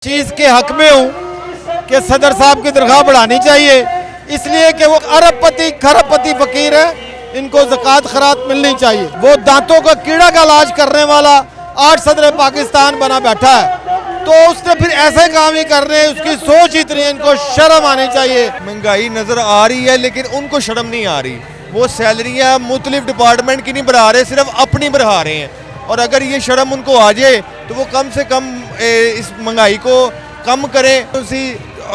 चीज़ के हक में हूँ कि सदर साहब की तनख्वाह बढ़ानी चाहिए, इसलिए कि वो अरबपति खरबपति फकीर है, इनको ज़कात खैरात मिलनी चाहिए। वो दांतों का कीड़ा का इलाज करने वाला 8 सदर पाकिस्तान बना बैठा है, तो उसने फिर ऐसे काम ही करने हैं, उसकी सोच इतनी है, इनको शर्म आनी चाहिए। महंगाई नज़र आ रही है लेकिन उनको शर्म नहीं आ रही। वो सैलरियाँ मुख्तलिफ डिपार्टमेंट की नहीं बढ़ा रहे, सिर्फ अपनी बढ़ा रहे हैं। और अगर ये शर्म उनको आ जाए तो वो कम से कम इस महंगाई को कम करें। उसी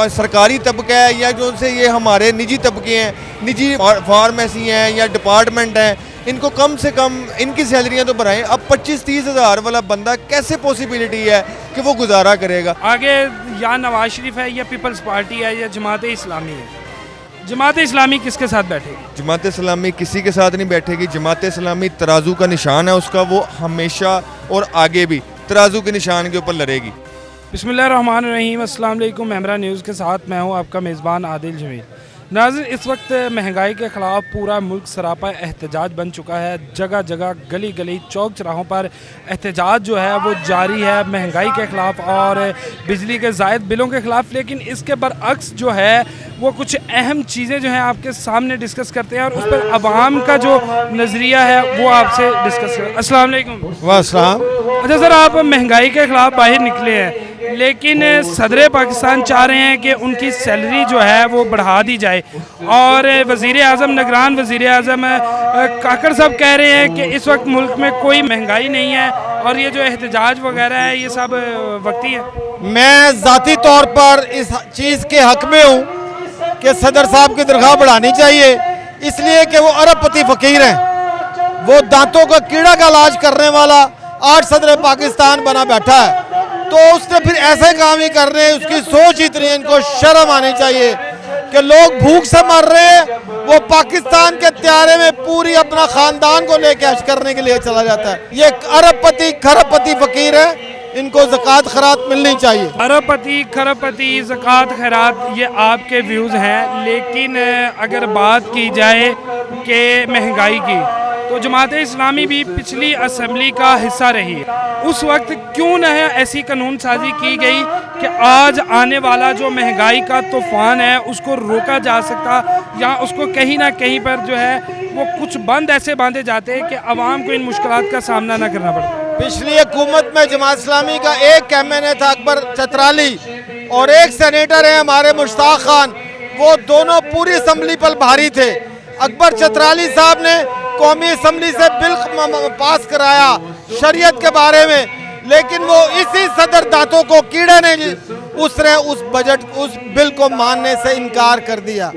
सरकारी तबका है या जो से ये हमारे निजी तबके हैं, निजी फार्मेसी हैं या डिपार्टमेंट हैं, इनको कम से कम इनकी सैलरियां तो बढ़ाएं। अब 25-30 हज़ार वाला बंदा कैसे पॉसिबिलिटी है कि वो गुजारा करेगा? आगे या नवाज शरीफ है या पीपल्स पार्टी है या जमात इस्लामी है। जमात इस्लामी किसके साथ बैठेगी? जमात इस्लामी किसी के साथ नहीं बैठेगी। जमात इस्लामी तराजू का निशान है उसका, वो हमेशा और आगे भी तराजू के निशान के ऊपर लड़ेगी। बिस्मिल्लाहिर्रहमानिर्रहीम, अस्सलाम वालेकुम। मेमरा न्यूज़ के साथ मैं हूं आपका मेज़बान आदिल जमील। नाज़रीन, इस वक्त महंगाई के ख़िलाफ़ पूरा मुल्क सरापा एहतजाज बन चुका है। जगह जगह गली गली चौक चौराहों पर एहतजाज जो है वो जारी है महंगाई के ख़िलाफ़ और बिजली के ज़ायद बिलों के ख़िलाफ़। लेकिन इसके बरअक्स जो है वो कुछ अहम चीज़ें जो हैं आपके सामने डिस्कस करते हैं और उस पर अवाम का जो नज़रिया है वो आपसे डिस्कस करें। अस्सलाम वालेकुम। वाह, अच्छा सर, आप महंगाई के ख़िलाफ़ बाहर निकले हैं, लेकिन सदर पाकिस्तान चाह रहे हैं कि उनकी सैलरी जो है वो बढ़ा दी जाए और वज़ीर आज़म निगरान वज़ीर आज़म काकड़ साहब कह रहे हैं कि इस वक्त मुल्क में कोई महंगाई नहीं है और ये जो एहतजाज वगैरह है ये सब वक्ती है। मैं ज़ाती तौर पर इस चीज़ के हक में हूँ कि सदर साहब की तनख्वाह बढ़ानी चाहिए, इसलिए कि वो अरबपति फकीर हैं। वो दांतों का कीड़ा का इलाज करने वाला 8 सदर पाकिस्तान बना बैठा है, तो उसने फिर ऐसे काम ही करने हैं, उसकी सोच इतनी है, इनको शर्म आनी चाहिए कि लोग भूख से मर रहे हैं, वो पाकिस्तान के त्यारे में पूरी अपना खानदान को लेके हज करने के लिए चला जाता है। ये अरबपति खरबपति फकीर है, इनको ज़कात खैरात मिलनी चाहिए। अरबपति खरबपति ज़कात खैरात ये आपके व्यूज़ हैं, लेकिन अगर बात की जाए कि महंगाई की, तो जमात इस्लामी भी पिछली असम्बली का हिस्सा रही। उस वक्त क्यों न ऐसी कानून साजी की गई कि आज आने वाला जो महंगाई का तूफ़ान है उसको रोका जा सकता, या उसको कहीं ना कहीं पर जो है वो कुछ बंद ऐसे बांधे जाते हैं कि आवाम को इन मुश्किलात का सामना न करना पड़ता। पिछली हुकूमत में जमात इस्लामी का एक एमएनए था अकबर चतराली, और एक सेनेटर है हमारे मुश्ताक खान, वो दोनों पूरी असम्बली पर भारी थे। अकबर चतराली साहब ने कौमी असम्बली से बिल पास कराया शरीयत के बारे में, लेकिन वो इसी सदर दांतों को कीड़े ने उसने उस बिल को मानने से इनकार कर दिया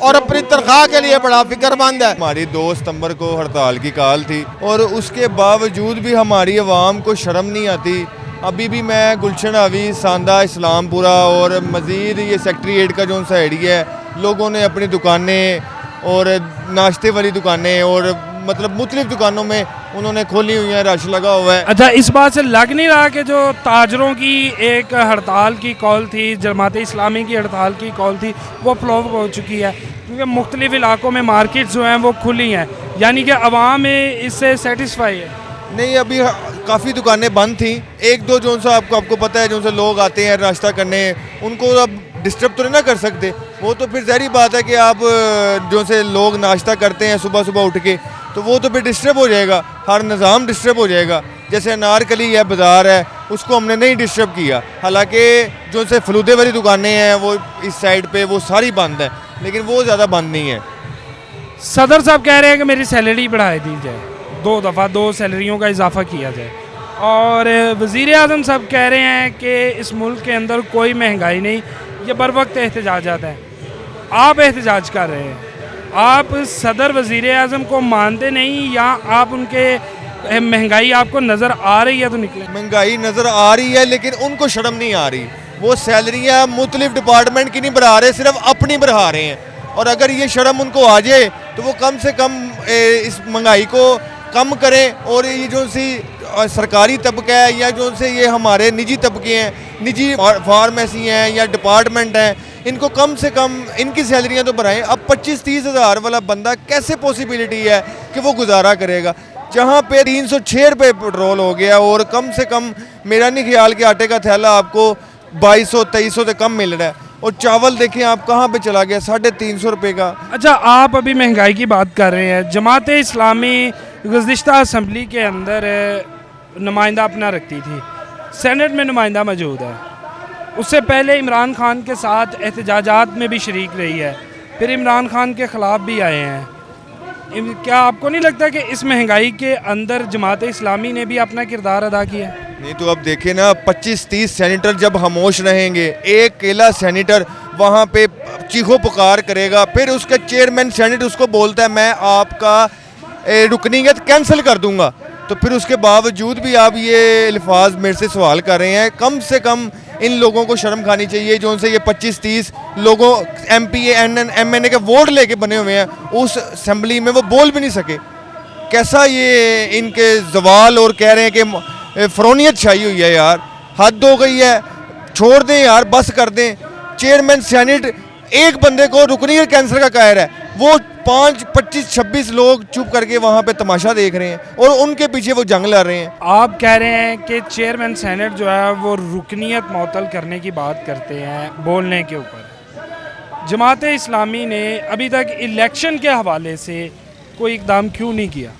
और अपनी तनख्वाह के लिए बड़ा फिक्रमंद है। हमारी 2 सितंबर को हड़ताल की काल थी और उसके बावजूद भी हमारी आवाम को शर्म नहीं आती। अभी भी मैं गुलशन हावी, सांदा, इस्लामपुरा और मज़ीद ये सेक्रेटेरिएट का जो सा एरिया है, लोगों ने अपनी दुकानें और नाश्ते वाली दुकानें और मतलब मुख्तलिफ दुकानों में उन्होंने खोली हुई है, रश लगा हुआ है। अच्छा, इस बात से लग नहीं रहा कि जो ताजरों की एक हड़ताल की कॉल थी, जमात इस्लामी की हड़ताल की कॉल थी, वो फ्लॉप हो चुकी है, क्योंकि मुख्तलिफ इलाकों में मार्केट्स जो हैं वो खुली हैं, यानी कि अवाम इससे सेटिस्फाई है? नहीं, अभी काफ़ी दुकानें बंद थी। 1-2 जो सा आपको पता है, जो से लोग आते हैं नाश्ता करने, उनको अब डिस्टर्ब तो नहीं ना कर सकते। वो तो फिर ज़ाहिर बात है कि आप जो से लोग नाश्ता करते हैं सुबह सुबह उठ के, तो वो तो फिर डिस्टर्ब हो जाएगा, हर निज़ाम डिस्टर्ब हो जाएगा। जैसे अनारकली है, बाज़ार है, उसको हमने नहीं डिस्टर्ब किया, हालांकि जो से फलूदे वाली दुकानें हैं वो इस साइड पे वो सारी बंद है, लेकिन वो ज़्यादा बंद नहीं है। सदर साहब कह रहे हैं कि मेरी सैलरी बढ़ा दी जाए, 2 दफ़ा 2 सैलरियों का इजाफा किया जाए, और वज़ीर आज़म साहब कह रहे हैं कि इस मुल्क के अंदर कोई महंगाई नहीं। ये बर वक्त एहतजाजात हैं, आप एहतजाज कर रहे हैं, आप सदर वज़ीर आज़म को मानते नहीं, या आप उनके महंगाई आपको नज़र आ रही है तो निकले? महंगाई नज़र आ रही है लेकिन उनको शर्म नहीं आ रही। वो सैलरियाँ मुख्तलिफ डिपार्टमेंट की नहीं बढ़ा रहे, सिर्फ अपनी बढ़ा रहे हैं। और अगर ये शर्म उनको आ जाए तो वो कम से कम इस महंगाई को कम करें। और ये जो सी सरकारी तबका है या जो से ये हमारे निजी तबके हैं, निजी फार्मेसी हैं या डिपार्टमेंट हैं, इनको कम से कम इनकी सैलरियां तो बढ़ाएं। अब 25-30 हज़ार वाला बंदा कैसे पॉसिबिलिटी है कि वो गुजारा करेगा? जहाँ पे 306 रुपये पेट्रोल हो गया और कम से कम मेरा नहीं ख्याल कि आटे का थैला आपको 2200-2300 से कम मिल रहा है। और चावल देखें आप कहाँ पे चला गया, 350 रुपये का। अच्छा, आप अभी महंगाई की बात कर रहे हैं। जमात इस्लामी गुज़िश्ता असम्बली के अंदर नुमाइंदा अपना रखती थी, सेनेट में नुमाइंदा मौजूद है। उससे पहले इमरान खान के साथ एहतजाजात में भी शरीक रही है, फिर इमरान खान के ख़िलाफ़ भी आए हैं। क्या आपको नहीं लगता कि इस महंगाई के अंदर जमात इस्लामी ने भी अपना किरदार अदा किया? नहीं तो अब देखिए ना, 25-30 सेनेटर जब खामोश रहेंगे, एक अकेला सेनेटर वहाँ पे चीखो पुकार करेगा, फिर उसका चेयरमैन सेनेट उसको बोलता है मैं आपका रुकनीयत कैंसिल कर दूंगा, तो फिर उसके बावजूद भी आप ये अल्फाज मेरे से सवाल कर रहे हैं। कम से कम इन लोगों को शर्म खानी चाहिए जो उनसे ये 25-30 लोगों MP MNA के वोट लेके बने हुए हैं, उस असम्बली में वो बोल भी नहीं सके। कैसा ये इनके जवाल, और कह रहे हैं कि फ़रौनियत छाई हुई है। यार हद हो गई है, छोड़ दें यार, बस कर दें। चेयरमैन सेनेट एक बंदे को रुकनीयत कैंसिल का कायर है, वो 5-25-26 लोग चुप करके वहाँ पे तमाशा देख रहे हैं और उनके पीछे वो जंग लड़ रहे हैं। आप कह रहे हैं कि चेयरमैन सेनेट जो है वो रुकनीयत मुअत्तल करने की बात करते हैं बोलने के ऊपर। जमात इस्लामी ने अभी तक इलेक्शन के हवाले से कोई इकदाम क्यों नहीं किया?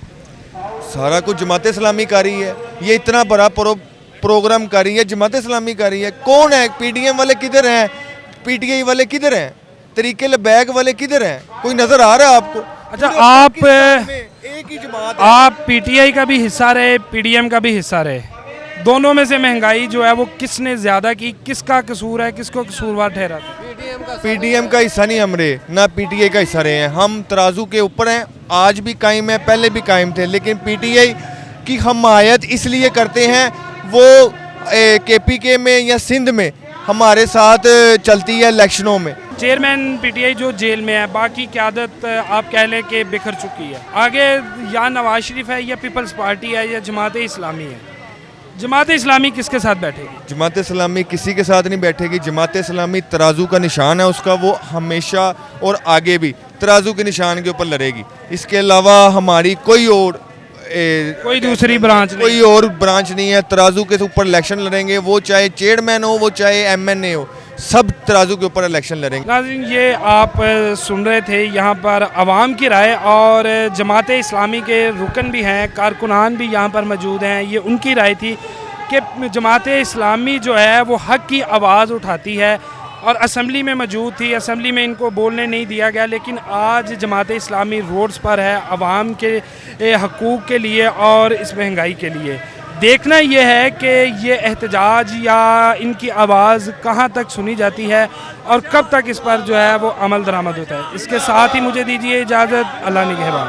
सारा कुछ जमात इस्लामी कर रही है, ये इतना बड़ा प्रोग्राम कर रही है, जमात इस्लामी कर रही है। कौन है? PDM वाले किधर हैं? PTI वाले किधर हैं? तरीके लबैक वाले किधर हैं? कोई नजर आ रहा है आपको? अच्छा, आप एक ही जमात है। आप PTI का भी हिस्सा रहे, PDM का भी हिस्सा रहे, दोनों में से महंगाई जो है वो किसने ज़्यादा की? किसका कसूर है? किसको कसूरवार ठहरा? PDM का हिस्सा नहीं हम रहे, ना PTI का हिस्सा रहे हैं। हम तराजू के ऊपर हैं, आज भी कायम है, पहले भी कायम थे। लेकिन PTI की हमायत इसलिए करते हैं, वो KPK में या सिंध में हमारे साथ चलती है इलेक्शनों में। चेयरमैन PTI जो जेल में है, बाकी क़यादत आप कह लें कि बिखर चुकी है। आगे या नवाज शरीफ है, या पीपल्स पार्टी है, या जमात इस्लामी है। जमात इस्लामी किसके साथ बैठेगी? जमात इस्लामी किसी के साथ नहीं बैठेगी। जमात इस्लामी तराजू का निशान है उसका, वो हमेशा और आगे भी तराजू के निशान के ऊपर लड़ेगी। इसके अलावा हमारी कोई और कोई दूसरी ब्रांच नहीं, कोई और ब्रांच नहीं है। तराजू के ऊपर इलेक्शन लड़ेंगे, वो चाहे चेयरमैन हो, वो चाहे MNA हो, सब तराजू के ऊपर इलेक्शन लड़ेंगे। नाज़रीन, ये आप सुन रहे थे यहाँ पर आवाम की राय, और जमात इस्लामी के रुकन भी हैं, कारकुनान भी यहाँ पर मौजूद हैं। ये उनकी राय थी कि जमात इस्लामी जो है वो हक़ की आवाज़ उठाती है, और असम्बली में मौजूद थी, असम्बली में इनको बोलने नहीं दिया गया। लेकिन आज जमात इस्लामी रोड्स पर है आवाम के हकूक़ के लिए और इस महंगाई के लिए। देखना यह है कि ये एहतजाज या इनकी आवाज़ कहाँ तक सुनी जाती है और कब तक इस पर जो है वो अमल दरामद होता है। इसके साथ ही मुझे दीजिए इजाज़त। अल्लाह निगहबान।